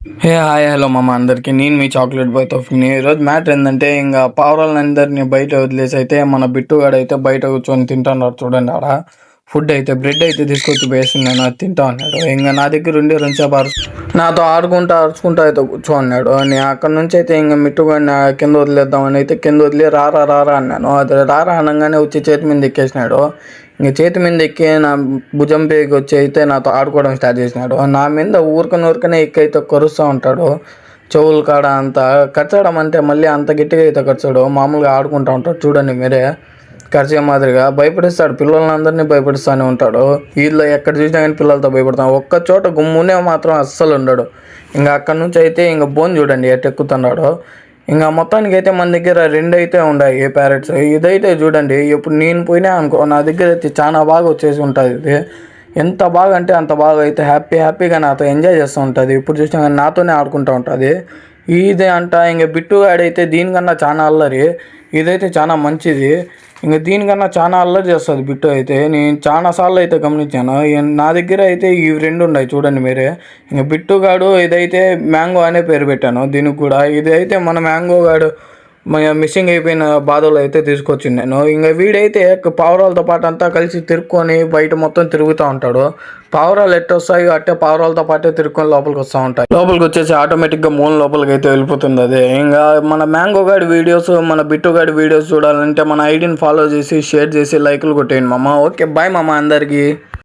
Hey hi hello మామ అందరికి నేను మీ చాక్లెట్ బాయ్ తోఫిక్ని. ఈరోజు మ్యాటర్ ఏంటంటే ఇంకా పావురాలందరినీ బయట వదిలేసి అయితే మన బిట్టుగాడు అయితే బయట కూర్చొని తింటున్నాడు చూడండి. ఆడ ఫుడ్ అయితే బ్రెడ్ అయితే తీసుకొచ్చి వేసి నేను అది తింటా అన్నాడు. ఇంకా నా దగ్గర ఉండి రెండుసేపు నాతో ఆడుకుంటా అరుచుకుంటా అయితే కూర్చో అన్నాడు. నేను అక్కడ నుంచి అయితే ఇంకా మిట్టుగాడిని కింద వదిలేద్దామని అయితే కింద వదిలే రారా రారా అన్నాను. అది రారా అనగానే వచ్చి చేతి మీద ఎక్కేసినాడు. ఇంక చేతి మీద ఎక్కి నా భుజం పేకి వచ్చి అయితే నాతో ఆడుకోవడం స్టార్ట్ చేసినాడు. నా మీద ఊరికనే ఎక్కి అయితే కరుస్తూ ఉంటాడు. చెవుల కాడ అంతా కరచడం అంటే మళ్ళీ అంత గట్టిగా అయితే కరచాడు. మామూలుగా ఆడుకుంటూ ఉంటాడు చూడండి మీరే. కరిచే మాదిరిగా భయపడిస్తాడు, పిల్లలందరినీ భయపడిస్తూనే ఉంటాడు. వీళ్ళు ఎక్కడ చూసినా కానీ పిల్లలతో భయపడతాడు. ఒక్క చోట గుమ్మునే మాత్రం అస్సలు ఉండడు. ఇంకా అక్కడ నుంచి అయితే ఇంకా బోన్ చూడండి ఎట్ ఎక్కుతున్నాడు. ఇంకా మొత్తానికి అయితే మన దగ్గర రెండు అయితే ఉన్నాయి ప్యారెట్స్. ఇదైతే చూడండి ఎప్పుడు నేను పోయినా అనుకో నా దగ్గర అయితే చాలా బాగా వచ్చేసి ఉంటుంది. ఇది ఎంత బాగా అంటే అంత బాగా అయితే హ్యాపీగా నాతో ఎంజాయ్ చేస్తూ ఉంటుంది. ఇప్పుడు చూసినా కానీ నాతోనే ఆడుకుంటూ ఉంటుంది. ఇదే అంట ఇంకా బిట్టుగాడైతే దీనికన్నా చాలా అల్లరి. ఇదైతే చాలా మంచిది. ఇంకా దీనికన్నా చాలా అల్లరి చేస్తుంది బిట్టు అయితే. నేను చాలాసార్లు అయితే గమనించాను. నా దగ్గర అయితే ఇవి రెండు ఉన్నాయి చూడండి మీరే. ఇంకా బిట్టుగాడు ఇదైతే మ్యాంగో అనే పేరు పెట్టాను దీనికి కూడా. ఇది అయితే మన మ్యాంగో గాడు మిస్సింగ్ అయిపోయిన బాధలు అయితే తీసుకొచ్చింది నేను. ఇంకా వీడైతే పావురాలతో పాటు అంతా కలిసి తిరుక్కొని బయట మొత్తం తిరుగుతూ ఉంటాడు. పావురాలు ఎట్టు వస్తాయో అట్టే పావురాలతో పాటే తిరుక్కొని లోపలికి వస్తూ ఉంటాయి. లోపలికి వచ్చేసి ఆటోమేటిక్గా మూల లోపలికి అయితే వెళ్ళిపోతుంది. అదే ఇంకా మన మ్యాంగో గాడి వీడియోస్, మన బిట్టు గాడి వీడియోస్ చూడాలంటే మన ఐడిని ఫాలో చేసి షేర్ చేసి లైకులు కొట్టేయండి మామ. ఓకే బాయ్ మామ అందరికీ.